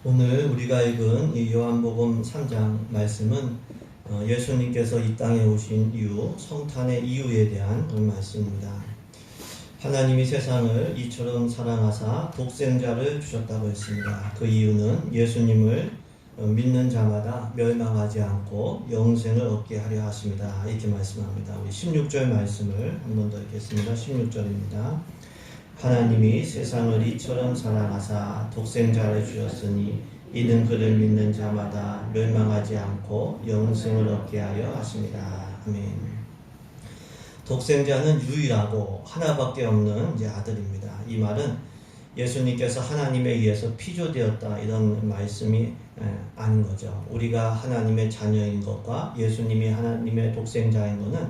오늘 우리가 읽은 이 요한복음 3장 말씀은 예수님께서 이 땅에 오신 이유, 성탄의 이유에 대한 말씀입니다. 하나님이 세상을 이처럼 사랑하사 독생자를 주셨다고 했습니다. 그 이유는 예수님을 믿는 자마다 멸망하지 않고 영생을 얻게 하려 하십니다. 이렇게 말씀합니다. 우리 16절 말씀을 한 번 더 읽겠습니다. 16절입니다. 하나님이 세상을 이처럼 사랑하사 독생자를 주셨으니 이는 그를 믿는 자마다 멸망하지 않고 영생을 얻게 하려 하십니다. 아멘. 독생자는 유일하고 하나밖에 없는 아들입니다. 이 말은 예수님께서 하나님에 의해서 피조되었다 이런 말씀이 아닌 거죠. 우리가 하나님의 자녀인 것과 예수님이 하나님의 독생자인 것은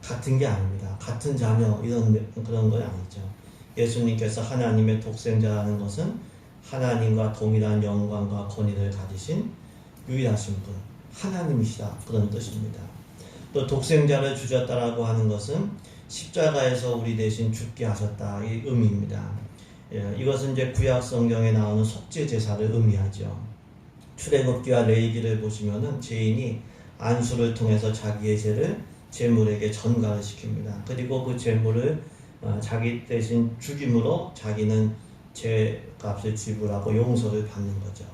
같은 게 아닙니다. 같은 자녀 그런 건 아니죠. 예수님께서 하나님의 독생자라는 것은 하나님과 동일한 영광과 권위를 가지신 유일하신 분, 하나님이시다 그런 뜻입니다. 또 독생자를 주셨다라고 하는 것은 십자가에서 우리 대신 죽게 하셨다 이 의미입니다. 이것은 구약 성경에 나오는 속죄 제사를 의미하죠. 출애굽기와 레위기를 보시면은 죄인이 안수를 통해서 자기의 죄를 제물에게 전가를 시킵니다. 그리고 그 제물을 자기 대신 죽임으로 자기는 죄값을 지불하고 용서를 받는 거죠.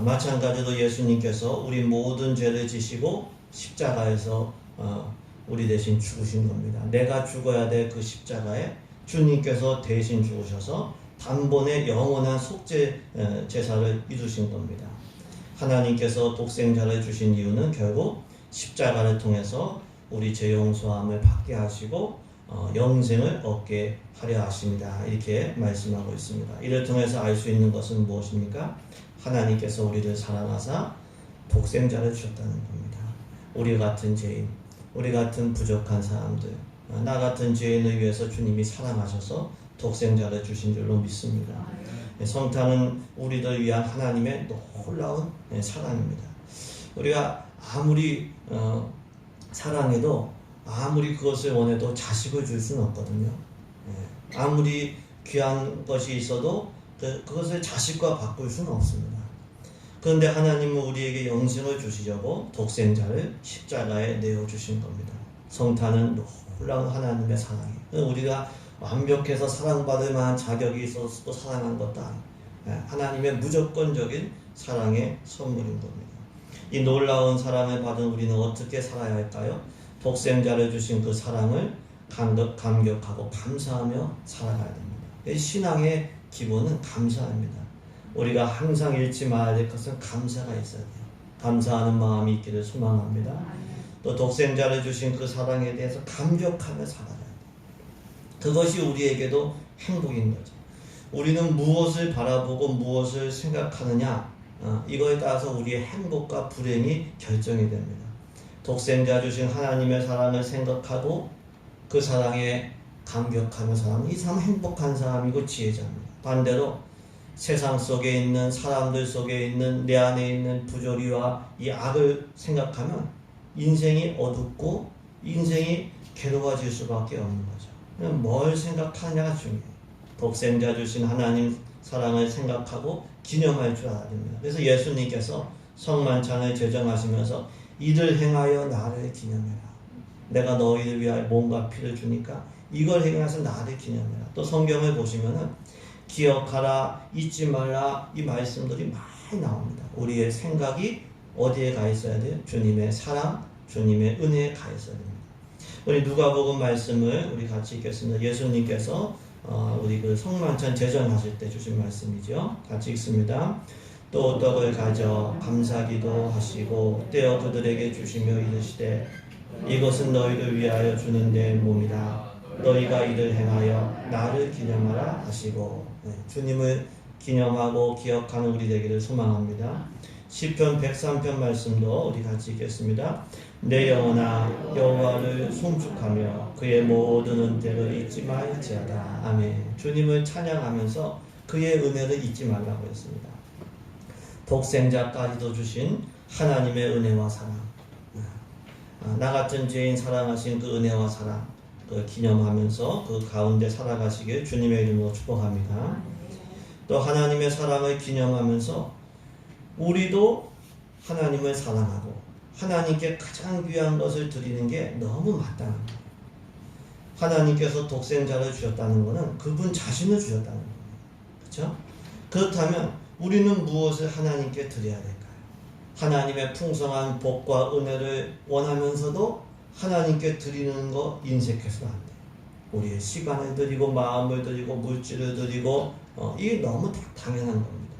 마찬가지로 예수님께서 우리 모든 죄를 지시고 십자가에서 우리 대신 죽으신 겁니다. 내가 죽어야 될 그 십자가에 주님께서 대신 죽으셔서 단번에 영원한 속죄 제사를 이루신 겁니다. 하나님께서 독생자를 주신 이유는 결국 십자가를 통해서 우리 죄 용서함을 받게 하시고 영생을 얻게 하려 하십니다. 이렇게 말씀하고 있습니다. 이를 통해서 알 수 있는 것은 무엇입니까? 하나님께서 우리를 사랑하사 독생자를 주셨다는 겁니다. 우리 같은 죄인, 우리 같은 부족한 사람들, 나 같은 죄인을 위해서 주님이 사랑하셔서 독생자를 주신 줄로 믿습니다. 성탄은 우리를 위한 하나님의 놀라운 사랑입니다. 우리가 아무리 사랑해도 아무리 그것을 원해도 자식을 줄 수는 없거든요. 아무리 귀한 것이 있어도 그것을 자식과 바꿀 수는 없습니다. 그런데 하나님은 우리에게 영생을 주시려고 독생자를 십자가에 내어주신 겁니다. 성탄은 놀라운 하나님의 사랑이에요. 우리가 완벽해서 사랑받을 만한 자격이 있어서 또 사랑한 것도 아니에요. 하나님의 무조건적인 사랑의 선물인 겁니다. 이 놀라운 사랑을 받은 우리는 어떻게 살아야 할까요? 독생자를 주신 그 사랑을 감격하고 감사하며 살아가야 됩니다. 신앙의 기본은 감사입니다. 우리가 항상 잃지 말아야 될 것은 감사가 있어야 돼요. 감사하는 마음이 있기를 소망합니다. 또 독생자를 주신 그 사랑에 대해서 감격하며 살아가야 돼요. 그것이 우리에게도 행복인 거죠. 우리는 무엇을 바라보고 무엇을 생각하느냐 이거에 따라서 우리의 행복과 불행이 결정이 됩니다. 독생자 주신 하나님의 사랑을 생각하고 그 사랑에 감격하며 사는 이 사람 행복한 사람이고 지혜자입니다. 반대로 세상 속에 있는 사람들 속에 있는 내 안에 있는 부조리와 이 악을 생각하면 인생이 어둡고 인생이 괴로워질 수밖에 없는 거죠. 뭘 생각하느냐가 중요해요. 독생자 주신 하나님 사랑을 생각하고 기념할 줄 알아야 됩니다. 그래서 예수님께서 성만찬을 제정하시면서 이를 행하여 나를 기념해라. 내가 너희를 위하여 몸과 피를 주니까 이걸 행해서 나를 기념해라. 또 성경을 보시면은 기억하라, 잊지 말라 이 말씀들이 많이 나옵니다. 우리의 생각이 어디에 가 있어야 돼요? 주님의 사랑, 주님의 은혜에 가 있어야 됩니다. 우리 누가복음 말씀을 우리 같이 읽겠습니다. 예수님께서 우리 그 성만찬 제정하실 때 주신 말씀이죠. 같이 읽습니다. 또 떡을 가져 감사기도 하시고 떼어 그들에게 주시며 이르시되 이것은 너희를 위하여 주는 내 몸이다. 너희가 이를 행하여 나를 기념하라 하시고 주님을 기념하고 기억하는 우리 되기를 소망합니다. 시편 103편 말씀도 우리 같이 읽겠습니다. 내 영혼아 여호와를 송축하며 그의 모든 은혜를 잊지 말지어다. 아멘. 주님을 찬양하면서 그의 은혜를 잊지 말라고 했습니다. 독생자까지도 주신 하나님의 은혜와 사랑, 나 같은 죄인 사랑하신 그 은혜와 사랑 기념하면서 그 가운데 살아가시길 주님의 이름으로 축복합니다. 또 하나님의 사랑을 기념하면서 우리도 하나님을 사랑하고 하나님께 가장 귀한 것을 드리는 게 너무 마땅한 거예요. 하나님께서 독생자를 주셨다는 것은 그분 자신을 주셨다는 거예요. 그렇죠? 그렇다면 우리는 무엇을 하나님께 드려야 될까요? 하나님의 풍성한 복과 은혜를 원하면서도 하나님께 드리는 거 인색해서는 안 돼요. 우리의 시간을 드리고 마음을 드리고 물질을 드리고 이게 너무 당연한 겁니다.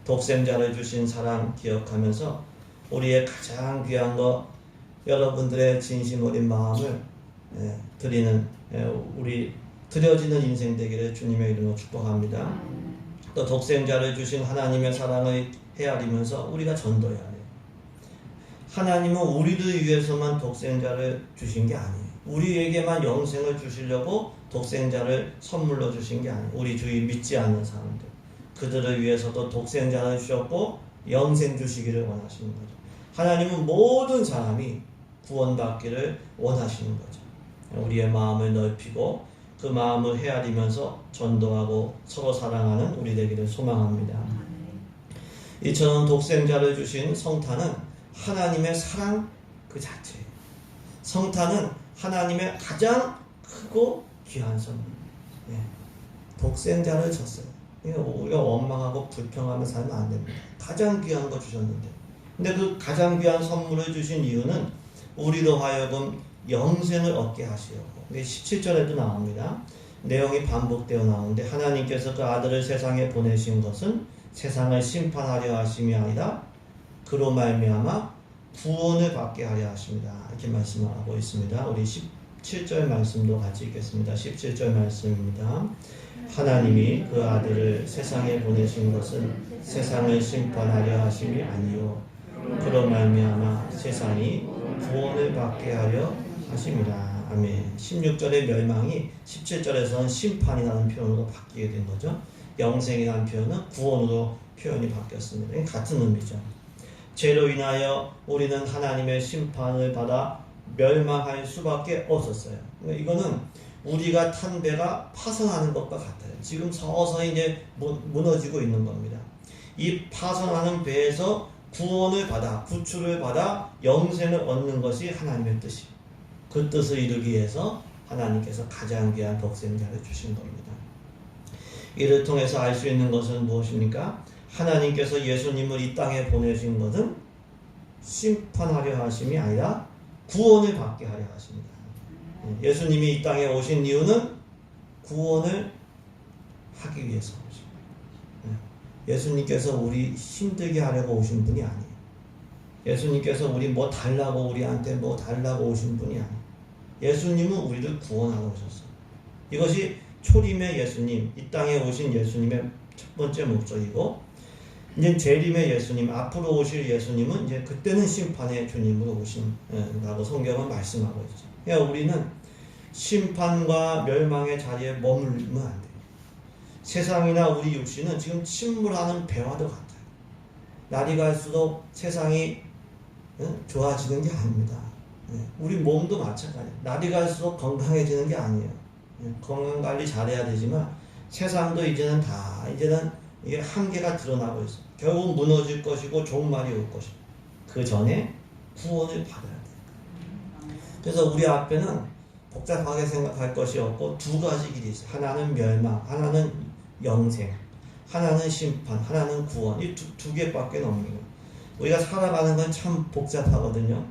독생자를 주신 사랑 기억하면서 우리의 가장 귀한 것, 여러분들의 진심 어린 마음을 드리는 우리 드려지는 인생 되기를 주님의 이름으로 축복합니다. 또 독생자를 주신 하나님의 사랑을 헤아리면서 우리가 전도해야 해요. 하나님은 우리를 위해서만 독생자를 주신 게 아니에요. 우리에게만 영생을 주시려고 독생자를 선물로 주신 게 아니에요. 우리 주위 믿지 않는 사람들, 그들을 위해서도 독생자를 주셨고 영생 주시기를 원하시는 거죠. 하나님은 모든 사람이 구원받기를 원하시는 거죠. 우리의 마음을 넓히고 그 마음을 헤아리면서 전도하고 서로 사랑하는 우리 되기를 소망합니다. 이처럼 독생자를 주신 성탄은 하나님의 사랑 그 자체예요. 성탄은 하나님의 가장 크고 귀한 선물. 독생자를 줬어요. 우리가 원망하고 불평하며 살면 안 됩니다. 가장 귀한 거 주셨는데, 근데 그 가장 귀한 선물을 주신 이유는 우리로 하여금 영생을 얻게 하시려고. 17절에도 나옵니다. 내용이 반복되어 나오는데, 하나님께서 그 아들을 세상에 보내신 것은 세상을 심판하려 하심이 아니라 그로 말미암아 구원을 받게 하려 하십니다. 이렇게 말씀하고 있습니다. 우리 17절 말씀도 같이 읽겠습니다. 17절 말씀입니다. 하나님이 그 아들을 세상에 보내신 것은 세상을 심판하려 하심이 아니요 그로 말미암아 세상이 구원을 받게 하려 하심이라. 아멘. 16절의 멸망이 17절에서는 심판이라는 표현으로 바뀌게 된 거죠. 영생이라는 표현은 구원으로 표현이 바뀌었습니다. 같은 의미죠. 죄로 인하여 우리는 하나님의 심판을 받아 멸망할 수밖에 없었어요. 이거는 우리가 탄 배가 파손하는 것과 같아요. 지금 서서히 이제 무너지고 있는 겁니다. 이 파손하는 배에서 구원을 받아, 구출을 받아 영생을 얻는 것이 하나님의 뜻이에요. 그 뜻을 이루기 위해서 하나님께서 가장 귀한 독생자를 주신 겁니다. 이를 통해서 알 수 있는 것은 무엇입니까? 하나님께서 예수님을 이 땅에 보내신 것은 심판하려 하심이 아니라 구원을 받게 하려 하십니다. 예수님이 이 땅에 오신 이유는 구원을 하기 위해서 오십니다. 예수님께서 우리 힘들게 하려고 오신 분이 아니에요. 예수님께서 우리 뭐 달라고 우리한테 뭐 달라고 오신 분이 아니에요. 예수님은 우리를 구원하러 오셨어요. 이것이 초림의 예수님, 이 땅에 오신 예수님의 첫 번째 목적이고, 이제 재림의 예수님, 앞으로 오실 예수님은 이제 그때는 심판의 주님으로 오신다고 성경은 말씀하고 있죠. 그러니까 우리는 심판과 멸망의 자리에 머물면 안 돼요. 세상이나 우리 육신은 지금 침몰하는 배와도 같아요. 날이 갈수록 세상이 좋아지는 게 아닙니다. 우리 몸도 마찬가지예요. 날이 갈수록 건강해지는 게 아니에요. 건강관리 잘해야 되지만 세상도 이제는 이게 한계가 드러나고 있어요. 결국 무너질 것이고 종말이 올 것이고, 그 전에 구원을 받아야 돼요. 그래서 우리 앞에는 복잡하게 생각할 것이 없고 두 가지 길이 있어요. 하나는 멸망, 하나는 영생, 하나는 심판, 하나는 구원. 이 두 개밖에 없는 거예요. 우리가 살아가는 건 참 복잡하거든요.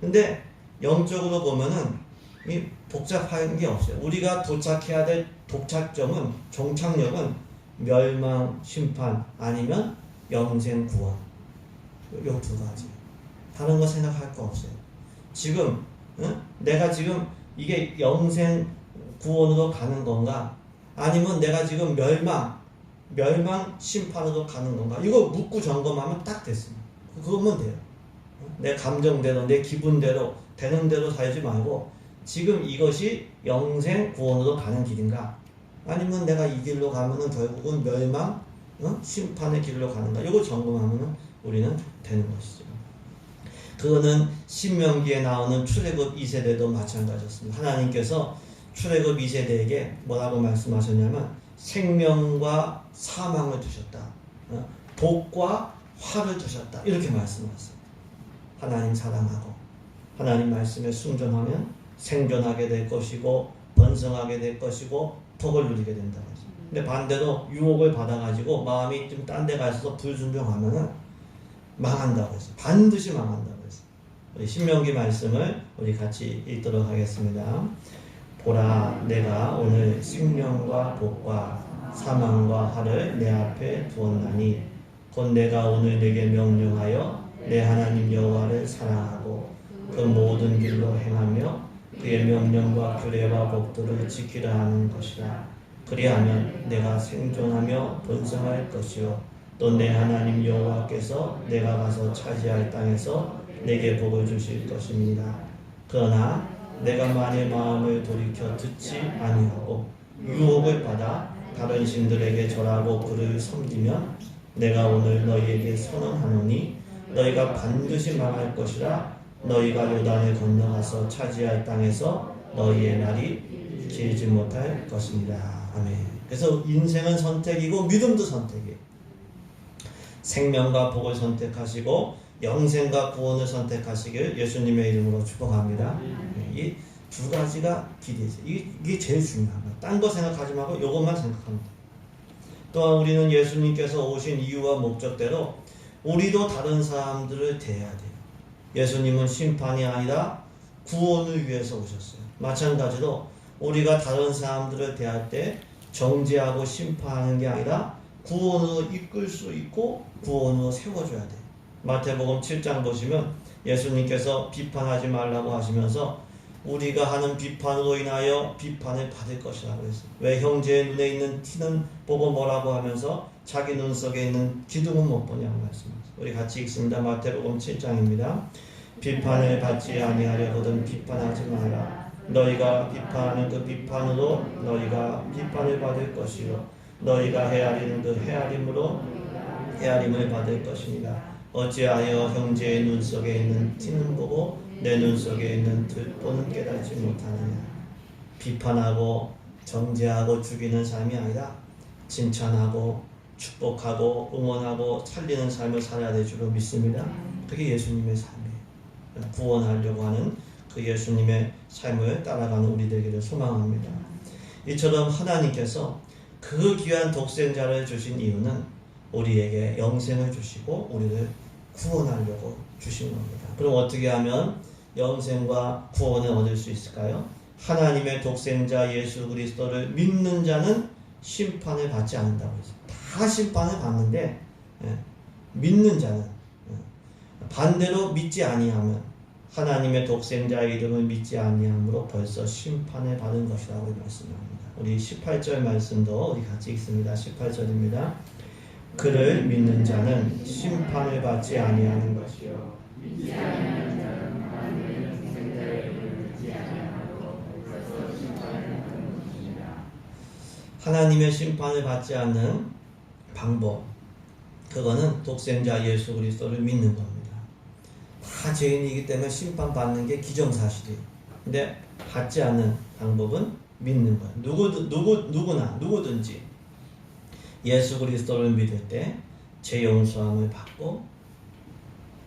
근데 영적으로 보면은 이 복잡한 게 없어요. 우리가 도착해야 될 도착점은, 종착역은 멸망, 심판 아니면 영생, 구원. 요 두 가지. 다른 거 생각할 거 없어요. 지금 내가 지금 이게 영생, 구원으로 가는 건가? 아니면 내가 지금 멸망, 심판으로 가는 건가? 이거 묻고 점검하면 딱 됐습니다. 그거면 돼요. 내 감정대로, 내 기분대로, 되는 대로 살지 말고 지금 이것이 영생, 구원으로 가는 길인가? 아니면 내가 이 길로 가면은 결국은 멸망, 심판의 길로 가는가? 이거 점검하면은 우리는 되는 것이죠. 그거는 신명기에 나오는 출애굽 2세대도 마찬가지였습니다. 하나님께서 출애굽 2세대에게 뭐라고 말씀하셨냐면 생명과 사망을 주셨다. 복과 화를 주셨다. 이렇게 말씀하셨습니다. 하나님 사랑하고 하나님 말씀에 순종하면 생존하게 될 것이고 번성하게 될 것이고 복을 누리게 된다고 했어요. 근데 반대로 유혹을 받아가지고 마음이 좀 딴 데 가 있어서 불순종하면은 망한다고 했어요. 반드시 망한다고 했어요. 우리 신명기 말씀을 우리 같이 읽도록 하겠습니다. 보라, 내가 오늘 생명과 복과 사망과 화를 내 앞에 두었나니 곧 내가 오늘 내게 명령하여 내 하나님 여호와를 사랑하고 그 모든 길로 행하며 그의 명령과 규례와 법도를 지키려 하는 것이라. 그리하면 내가 생존하며 번성할 것이요 또 내 하나님 여호와께서 내가 가서 차지할 땅에서 내게 복을 주실 것입니다. 그러나 내가 만일 마음을 돌이켜 듣지 아니하고 유혹을 받아 다른 신들에게 절하고 그를 섬기면 내가 오늘 너희에게 선언하노니 너희가 반드시 망할 것이라. 너희가 요단을 건너가서 차지할 땅에서 너희의 날이 길지 못할 것입니다. 아멘. 그래서 인생은 선택이고 믿음도 선택이에요. 생명과 복을 선택하시고 영생과 구원을 선택하시길 예수님의 이름으로 축복합니다. 이 두 가지가 기대죠. 이게 제일 중요한 거예요. 딴 거 생각하지 말고 이것만 생각합니다. 또한 우리는 예수님께서 오신 이유와 목적대로 우리도 다른 사람들을 대해야 돼요. 예수님은 심판이 아니라 구원을 위해서 오셨어요. 마찬가지로 우리가 다른 사람들을 대할 때 정죄하고 심판하는 게 아니라 구원으로 이끌 수 있고 구원으로 세워줘야 돼요. 마태복음 7장 보시면 예수님께서 비판하지 말라고 하시면서 우리가 하는 비판으로 인하여 비판을 받을 것이라고 했어요. 왜 형제의 눈에 있는 티는 보고 뭐라고 하면서 자기 눈 속에 있는 기둥은 못 보냐고 말씀하셨어요. 우리 같이 읽습니다. 마태복음 7장입니다. 비판을 받지 아니하려거든 비판하지 마라. 너희가 비판하는 그 비판으로 너희가 비판을 받을 것이요 너희가 헤아리는 그 헤아림으로 헤아림을 받을 것입니다. 어찌하여 형제의 눈 속에 있는 티는 보고 내 눈 속에 있는 들보는 깨닫지 못하느냐. 비판하고 정죄하고 죽이는 삶이 아니라 칭찬하고 축복하고 응원하고 살리는 삶을 살아야 될 줄로 믿습니다. 그게 예수님의 삶이에요. 구원하려고 하는 그 예수님의 삶을 따라가는 우리들에게 소망합니다. 이처럼 하나님께서 그 귀한 독생자를 주신 이유는 우리에게 영생을 주시고 우리를 구원하려고 주신 겁니다. 그럼 어떻게 하면 영생과 구원을 얻을 수 있을까요? 하나님의 독생자 예수 그리스도를 믿는 자는 심판을 받지 않는다고 했어요. 다 심판을 받는데 믿는 자는 반대로 믿지 아니하면 하나님의 독생자의 이름을 믿지 아니함으로 벌써 심판을 받은 것이라고 말씀합니다. 우리 18절 말씀도 우리 같이 읽습니다. 18절입니다. 그를 믿는 자는 심판을 받지 아니하는 것이요 믿지 아니하는 자는 하나님의 독생자의 이름을 믿지 아니하므로 벌써 심판을 받은 것입니다. 하나님의 심판을 받지 않는 방법, 그거는 독생자 예수 그리스도를 믿는 겁니다. 다 죄인이기 때문에 심판받는 게 기정사실이에요. 근데 받지 않는 방법은 믿는 거예요. 누구든지 예수 그리스도를 믿을 때 죄 용서함을 받고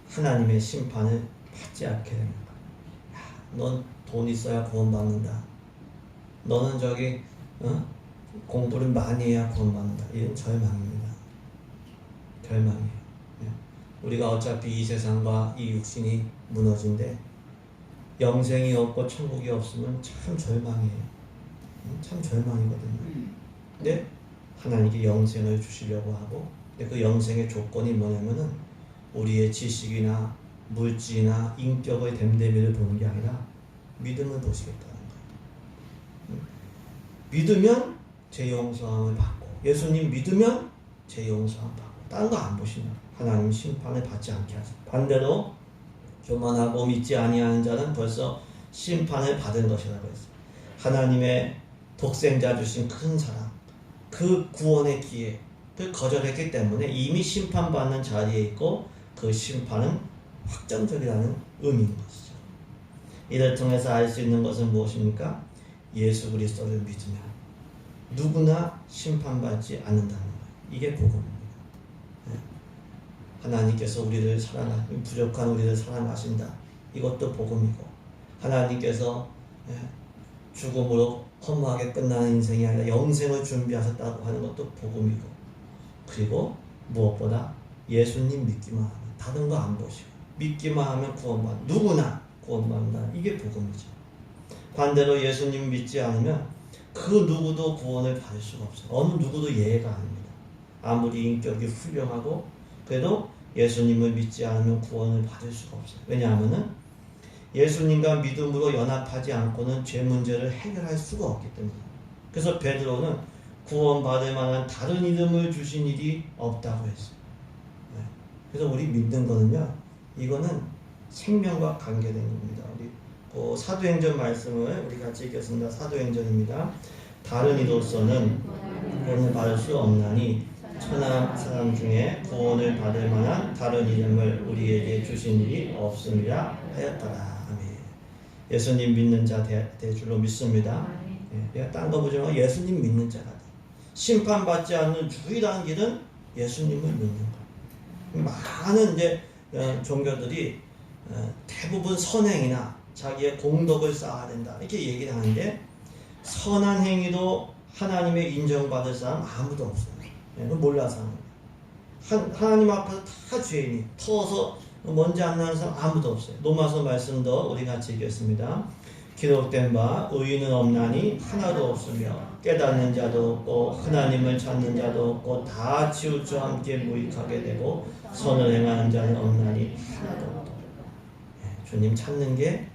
하나님의 심판을 받지 않게 되는 거예요. 넌 돈 있어야 구원받는다. 너는 공부를 많이 해야 구원받는다. 이건 절망입니다. 절망이에요. 우리가 어차피 이 세상과 이 육신이 무너진데 영생이 없고 천국이 없으면 참 절망이에요. 참 절망이거든요. 근데 하나님께 영생을 주시려고 하고, 근데 그 영생의 조건이 뭐냐면은 우리의 지식이나 물질이나 인격의 됨됨이를 보는 게 아니라 믿음을 보시겠다는 거예요. 믿으면 죄 용서함을 받고, 예수님 믿으면 죄 용서함을 받고, 다른 거 안 보시면 하나님 심판을 받지 않게 하세요. 반대로 교만하고 믿지 아니하는 자는 벌써 심판을 받은 것이라고 했어요. 하나님의 독생자 주신 큰 사랑, 그 구원의 기회, 그 거절했기 때문에 이미 심판받는 자리에 있고 그 심판은 확정적이라는 의미인 것이죠. 이를 통해서 알 수 있는 것은 무엇입니까? 예수 그리스도를 믿으면 누구나 심판받지 않는다는 거예요. 이게 복음입니다. 하나님께서 우리를 부족한 우리를 사랑하신다. 이것도 복음이고, 하나님께서 죽음으로 허무하게 끝나는 인생이 아니라 영생을 준비하셨다고 하는 것도 복음이고, 그리고 무엇보다 예수님 믿기만 하면, 다른 거 안 보시고 믿기만 하면 누구나 구원받는다. 이게 복음이죠. 반대로 예수님 믿지 않으면 그 누구도 구원을 받을 수가 없어요. 어느 누구도 예외가 아닙니다. 아무리 인격이 훌륭하고 그래도 예수님을 믿지 않으면 구원을 받을 수가 없어요. 왜냐하면 예수님과 믿음으로 연합하지 않고는 죄 문제를 해결할 수가 없기 때문에. 그래서 베드로는 구원받을 만한 다른 이름을 주신 일이 없다고 했어요. 그래서 우리 믿는 거는요, 이거는 생명과 관계된 겁니다. 우리 사도행전 말씀을 우리 같이 읽겠습니다. 사도행전입니다. 다른 이로서는 구원을 받을 수 없나니 천하 사람 중에 구원을 받을 만한 다른 이름을 우리에게 주신 일이 없습니다 하였더라. 아멘. 예수님 믿는 자 대줄로 믿습니다. 딴 거 보지 말고 예수님 믿는 자가 돼. 심판받지 않는 유일한 길은 예수님을 믿는 거예요. 많은 이제 종교들이 대부분 선행이나 자기의 공덕을 쌓아야 된다 이렇게 얘기를 하는데, 선한 행위도 하나님의 인정받을 사람 아무도 없어요. 몰라서 하나님 앞에서 다 죄인이 터서 먼지 안 나는 사람 아무도 없어요. 로마서 말씀도 우리 같이 읽겠습니다. 기록된 바 의인은 없나니 하나도 없으며 깨닫는 자도 없고 하나님을 찾는 자도 없고 다 치우쳐 함께 무익하게 되고 선을 행하는 자는 없나니 하나도 없다. 주님 찾는 게,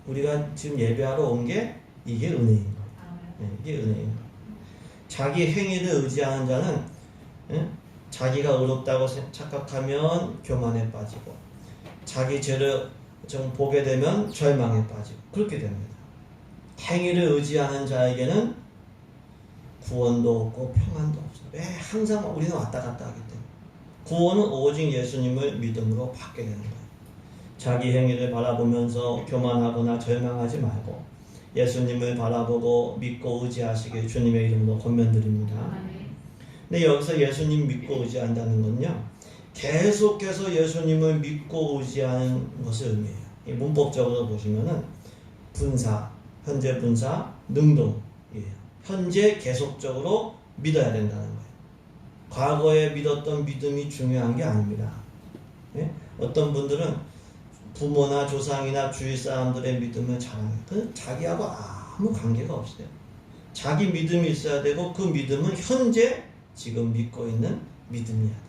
우리가 지금 예배하러 온 게 이게 은혜인 거예요. 이게 은혜인 거예요. 자기 행위를 의지하는 자는 자기가 의롭다고 착각하면 교만에 빠지고, 자기 죄를 좀 보게 되면 절망에 빠지고 그렇게 됩니다. 행위를 의지하는 자에게는 구원도 없고 평안도 없어요. 왜? 항상 우리는 왔다 갔다 하기 때문에. 구원은 오직 예수님을 믿음으로 받게 되는 거예요. 자기 행위를 바라보면서 교만하거나 절망하지 말고 예수님을 바라보고 믿고 의지하시길 주님의 이름으로 권면드립니다. 근데 여기서 예수님 믿고 의지한다는 건요, 계속해서 예수님을 믿고 의지하는 것을 의미해요. 이 문법적으로 보시면은 분사, 현재 분사, 능동이에요. 현재 계속적으로 믿어야 된다는 거예요. 과거에 믿었던 믿음이 중요한 게 아닙니다. 어떤 분들은 부모나 조상이나 주위 사람들의 믿음을 자랑해요. 그건 자기하고 아무 관계가 없어요. 자기 믿음이 있어야 되고, 그 믿음은 현재 지금 믿고 있는 믿음이어야 돼요.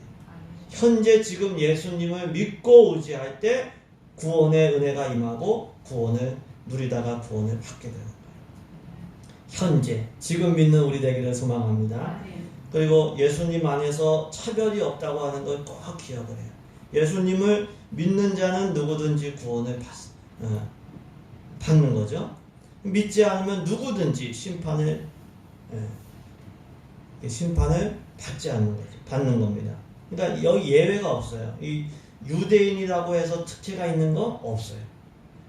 현재 지금 예수님을 믿고 의지할 때 구원의 은혜가 임하고 구원을 누리다가 구원을 받게 되는 거예요. 현재 지금 믿는 우리 되기를 소망합니다. 그리고 예수님 안에서 차별이 없다고 하는 걸 꼭 기억을 해요. 예수님을 믿는 자는 누구든지 구원을 받는 거죠. 믿지 않으면 누구든지 심판을 받지 않는 거죠. 받는 겁니다. 그러니까 여기 예외가 없어요. 이 유대인이라고 해서 특혜가 있는 거 없어요.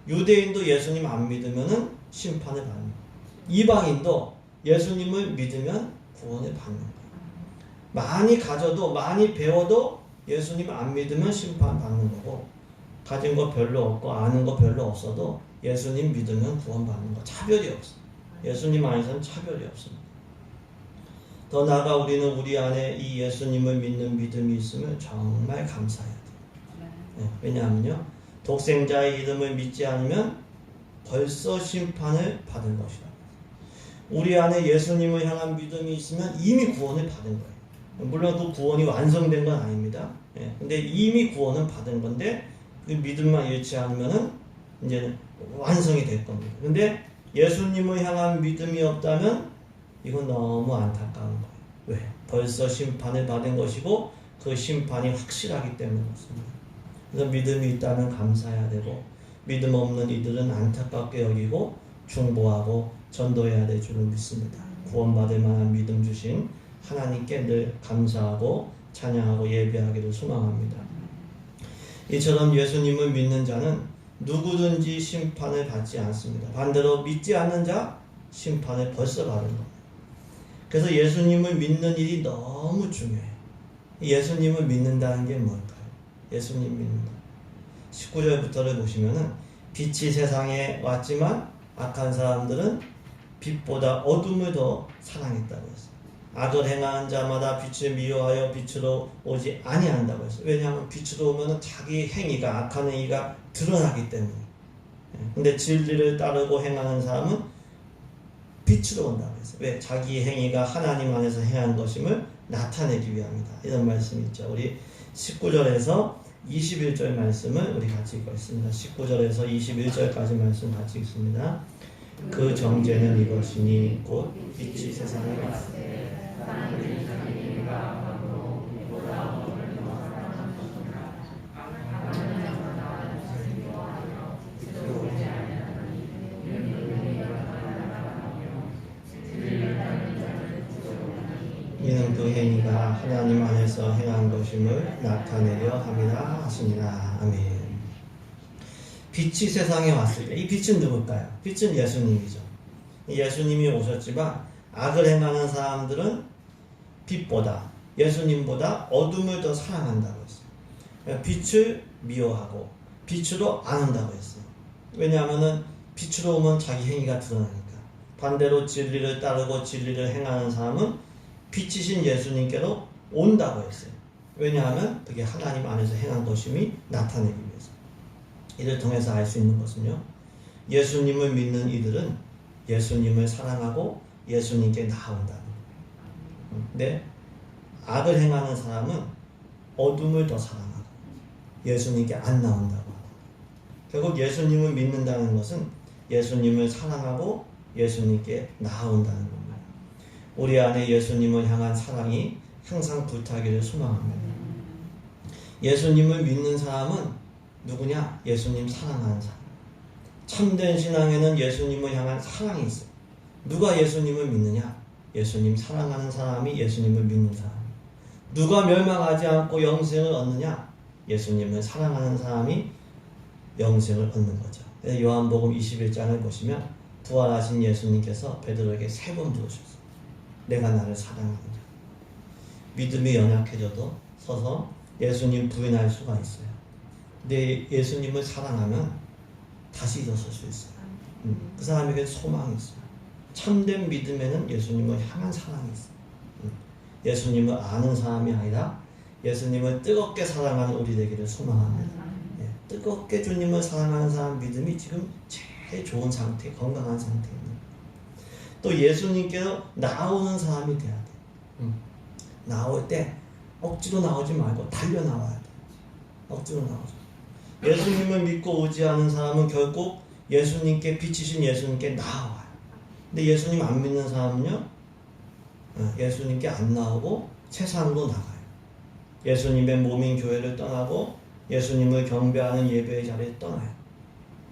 유대인도 예수님 안 믿으면은 심판을 받는 거예요. 이방인도 예수님을 믿으면 구원을 받는 거예요. 많이 가져도 많이 배워도 예수님 안 믿으면 심판 받는 거고, 가진 거 별로 없고 아는 거 별로 없어도 예수님 믿으면 구원 받는 거. 차별이 없어요. 예수님 안에서는 차별이 없습니다. 더 나아가 우리는 우리 안에 이 예수님을 믿는 믿음이 있으면 정말 감사해야 돼요. 왜냐하면요, 독생자의 이름을 믿지 않으면 벌써 심판을 받은 것이다. 우리 안에 예수님을 향한 믿음이 있으면 이미 구원을 받은 거예요. 물론 그 구원이 완성된 건 아닙니다. 근데 이미 구원은 받은 건데, 그 믿음만 잃지 않으면은 이제 완성이 될 겁니다. 근데 예수님을 향한 믿음이 없다면 이건 너무 안타까운 거예요. 왜? 벌써 심판을 받은 것이고 그 심판이 확실하기 때문에 그렇습니다. 그래서 믿음이 있다면 감사해야 되고, 믿음 없는 이들은 안타깝게 여기고 중보하고 전도해야 될 줄을 믿습니다. 구원받을 만한 믿음 주신 하나님께 늘 감사하고 찬양하고 예배하기를 소망합니다. 이처럼 예수님을 믿는 자는 누구든지 심판을 받지 않습니다. 반대로 믿지 않는 자 심판을 벌써 받은 겁니다. 그래서 예수님을 믿는 일이 너무 중요해요. 예수님을 믿는다는 게 뭘까요? 예수님 믿는다. 19절부터를 보시면은 빛이 세상에 왔지만 악한 사람들은 빛보다 어둠을 더 사랑했다고 했어요. 악을 행하는 자마다 빛을 미워하여 빛으로 오지 아니한다고 했어요. 왜냐하면 빛으로 오면 자기 행위가, 악한 행위가 드러나기 때문에. 근데 진리를 따르고 행하는 사람은 빛으로 온다고 했어요. 왜? 자기 행위가 하나님 안에서 행한 것임을 나타내기 위함이다. 이런 말씀이 있죠. 우리 19절에서 21절 말씀을 우리 같이 읽겠습니다. 19절에서 21절까지 말씀 같이 읽습니다. 그 정죄는 이것이니 곧 빛이 세상에 왔을 때 이는 그 행위가 하나님 안에서 행한 것임을 나타내려 함이라 하시니라. 아멘. 빛이 세상에 왔을 때 이 빛은 누굴까요? 빛은 예수님이죠. 예수님이 오셨지만 악을 행하는 사람들은 빛보다, 예수님보다 어둠을 더 사랑한다고 했어요. 빛을 미워하고 빛으로 안 온다고 했어요. 왜냐하면 빛으로 오면 자기 행위가 드러나니까. 반대로 진리를 따르고 진리를 행하는 사람은 빛이신 예수님께로 온다고 했어요. 왜냐하면 그게 하나님 안에서 행한 것임이 나타내기 위해서. 이를 통해서 알 수 있는 것은요, 예수님을 믿는 이들은 예수님을 사랑하고 예수님께 나아온다는 거예요. 근데 악을 행하는 사람은 어둠을 더 사랑하고 예수님께 안 나온다고 하고, 결국 예수님을 믿는다는 것은 예수님을 사랑하고 예수님께 나아온다는 겁니다. 우리 안에 예수님을 향한 사랑이 항상 불타기를 소망합니다. 예수님을 믿는 사람은 누구냐? 예수님 사랑하는 사람. 참된 신앙에는 예수님을 향한 사랑이 있어요. 누가 예수님을 믿느냐? 예수님 사랑하는 사람이 예수님을 믿는 사람. 누가 멸망하지 않고 영생을 얻느냐? 예수님을 사랑하는 사람이 영생을 얻는 거죠. 요한복음 21장을 보시면 부활하신 예수님께서 베드로에게 3번 부르셨어요. 내가 나를 사랑하느냐. 믿음이 연약해져도 서서 예수님 부인할 수가 있어요. 근데 예수님을 사랑하면 다시 일어설 수 있어요. 그 사람에게 소망이 있어요. 참된 믿음에는 예수님을 향한 사랑이 있어요. 예수님을 아는 사람이 아니라 예수님을 뜨겁게 사랑하는 우리 되기를 소망합니다. 뜨겁게 주님을 사랑하는 사람 믿음이 지금 제일 좋은 상태, 건강한 상태입니다. 또 예수님께서 나오는 사람이 돼야 돼요. 나올 때 억지로 나오지 말고 달려 나와야 돼요. 억지로 나오죠. 예수님을 믿고 오지 않은 사람은 결국 예수님께, 빛이신 예수님께 나와요. 근데 예수님 안 믿는 사람은요, 예수님께 안 나오고 세상으로 나가요. 예수님의 몸인 교회를 떠나고 예수님을 경배하는 예배의 자리에 떠나요.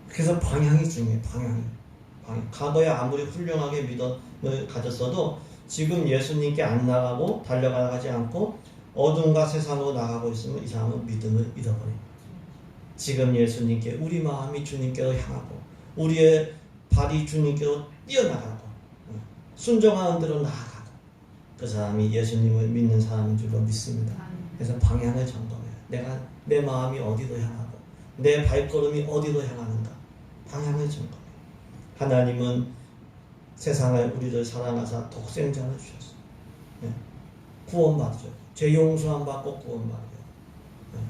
그래서 방향이 중요해요. 방향. 과거에 아무리 훌륭하게 믿음을 가졌어도 지금 예수님께 안 나가고 달려가지 않고 어둠과 세상으로 나가고 있으면 이 사람은 믿음을 잃어버립니다. 지금 예수님께 우리 마음이 주님께로 향하고 우리의 발이 주님께로 뛰어나가고 순종하는 대로 나아가고, 그 사람이 예수님을 믿는 사람인 줄로 믿습니다. 그래서 방향을 점검해요. 내 마음이 어디로 향하고 내 발걸음이 어디로 향하는가. 방향을 점검해요. 하나님은 세상을 우리를 사랑하사 독생자를 주셨어요. 구원받죠. 죄 용서함 받고 구원받아요.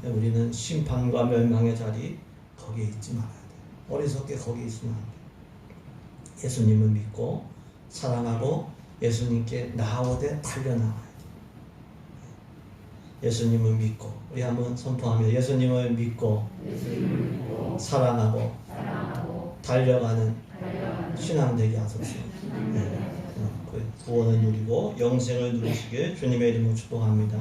우리는 심판과 멸망의 자리 거기에 있지 말아야 돼요. 어리석게 거기에 있으면 안 돼요. 예수님을 믿고 사랑하고 예수님께 나오되 달려나와야 돼요. 예수님을 믿고, 우리 한번 선포하며 예수님을 믿고, 사랑하고 달려가는 신앙 되게 하소서. 구원을 누리고 영생을 누리시길 주님의 이름으로 축복합니다.